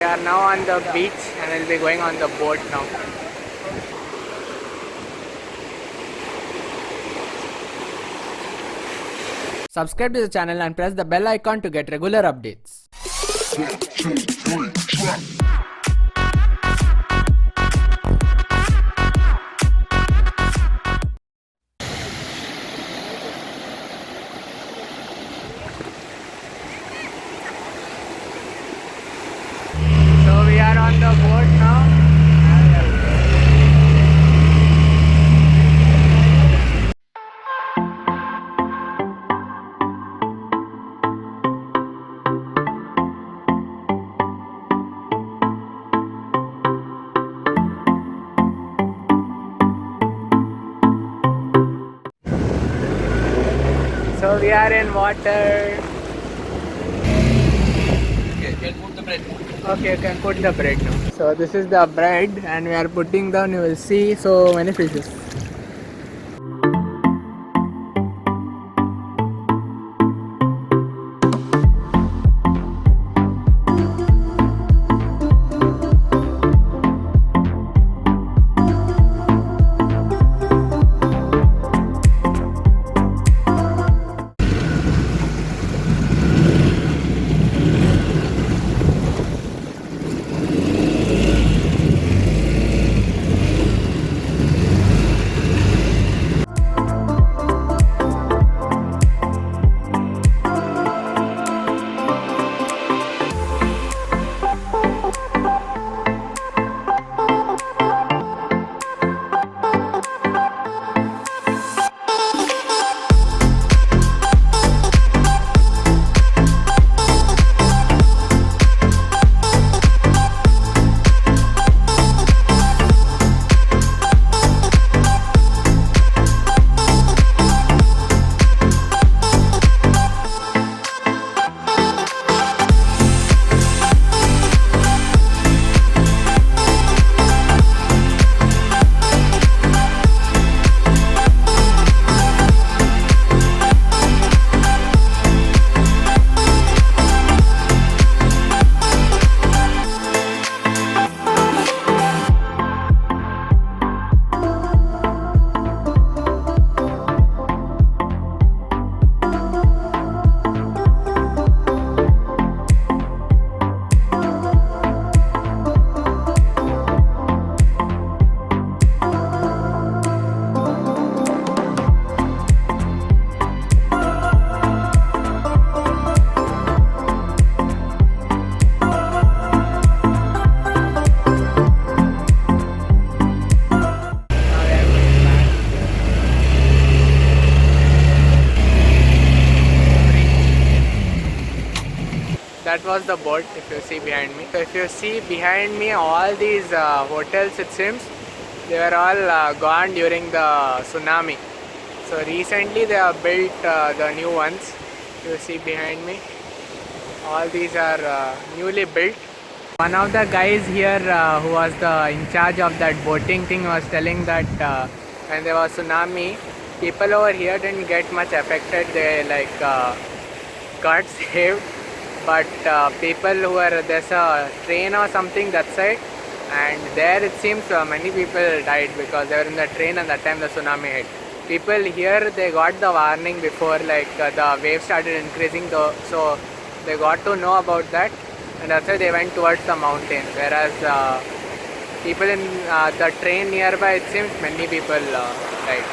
We are now on the beach and we'll be going on the boat now. Subscribe to the channel and press the bell icon to get regular updates. One, two, three, drop. So we are on the boat now. So we are in water. Okay, you can put the bread. Okay, you can put the bread now. So this is the bread and we are putting down, you will see so many fishes. That was the boat if you see behind me. So if you see behind me, all these hotels, it seems they were all gone during the tsunami. So recently they have built the new ones. You see behind me, all these are newly built. One of the guys here who was in charge of that boating thing was telling that when there was tsunami, people over here didn't get much affected. They got saved. But people who were, there's a train or something that side, and there it seems many people died because they were in the train and that time the tsunami hit. People here, they got the warning before, the wave started increasing, so they got to know about that, and that's why they went towards the mountain. Whereas people in the train nearby, it seems many people died.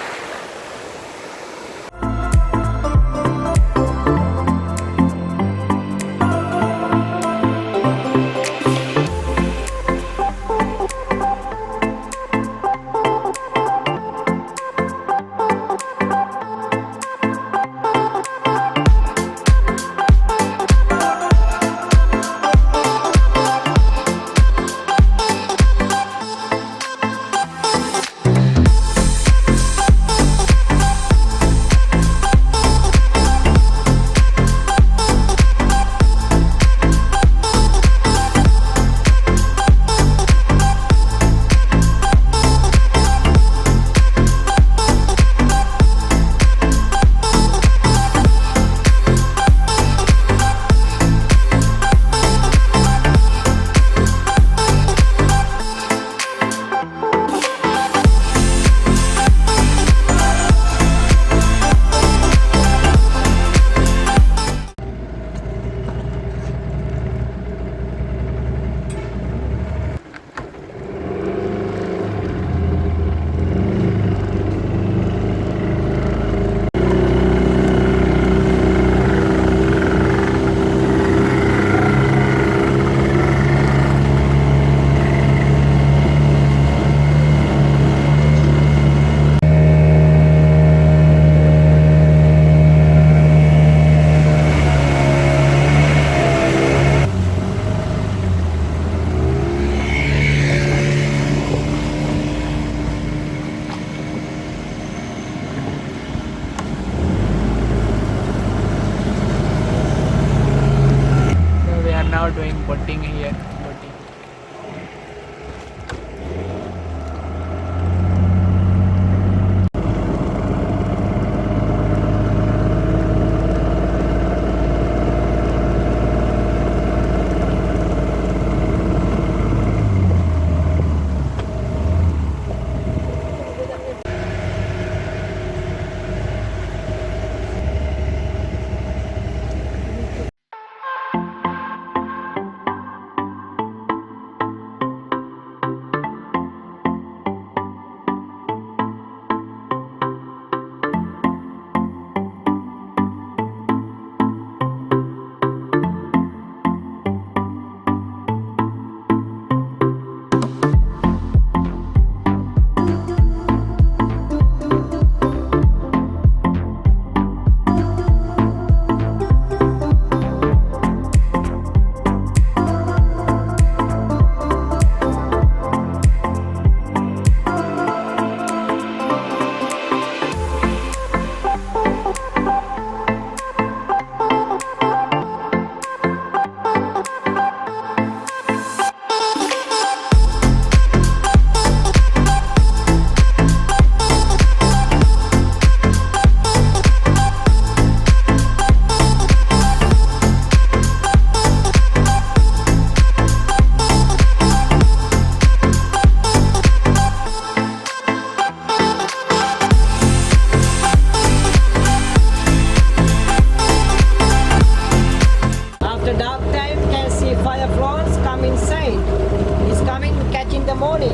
wind is coming, catching the morning.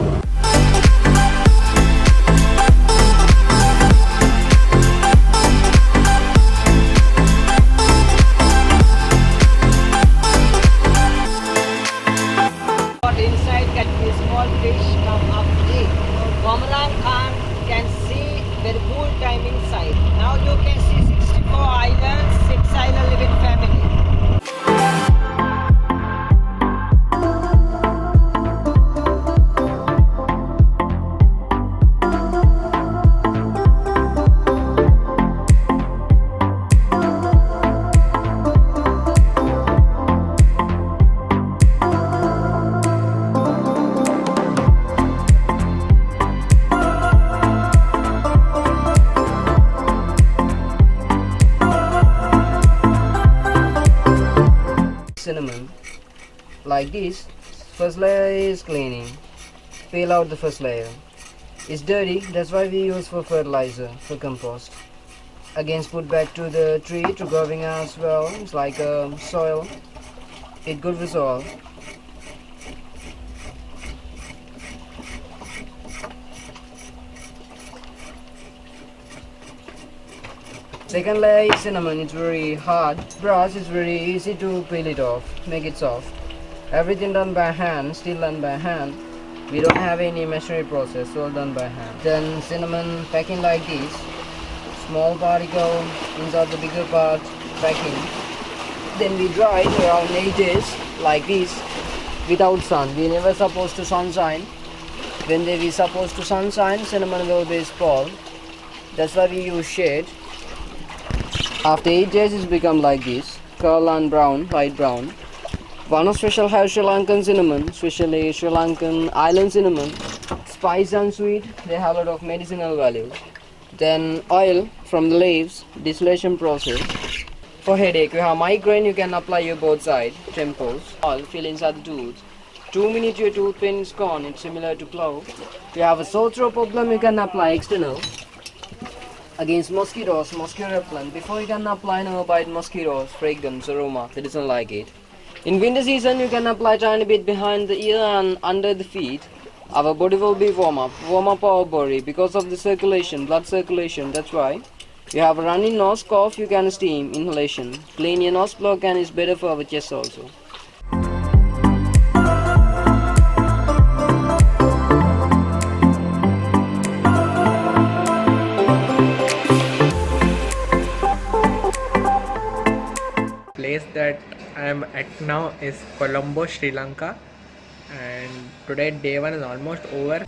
But inside catch a small fish, come up eat. Boomerang Khan can see very cool time inside. Now you can see 64 islands, 6 island living family. Cinnamon like this. First layer is cleaning, peel out the first layer. It's dirty, that's why we use for fertilizer, for compost. Again put back to the tree to growing as well. It's like soil, it good for soil. Second layer is cinnamon, it's very hard. Brass is very easy to peel it off, make it soft. Everything done by hand, still done by hand. We don't have any machinery process, all done by hand. Then cinnamon packing like this. Small particle inside the bigger part, packing. Then we dry it around 8 days like this without sun. We never supposed to sunshine. When we supposed to sunshine, cinnamon will be spoiled. That's why we use shade. After 8 days it's become like this, curl and brown, light brown. One special has Sri Lankan cinnamon, especially Sri Lankan island cinnamon. Spice and sweet, they have a lot of medicinal value. Then oil from the leaves, distillation process. For headache, you have migraine, you can apply your both sides, temples. Oil, fill inside the tooth. 2 minutes your tooth pain is gone, it's similar to clove. If you have a sore throat problem, you can apply external. Against mosquitoes, mosquito repellent. Before you can apply no bite mosquitoes, fragrance, aroma, they doesn't like it. In winter season you can apply tiny bit behind the ear and under the feet. Our body will be warm up our body because of the circulation, blood circulation, that's why. You have a runny nose, cough, you can steam, inhalation. Clean your nose block and it's better for our chest also. Place that I am at now is Colombo, Sri Lanka, and today day one is almost over.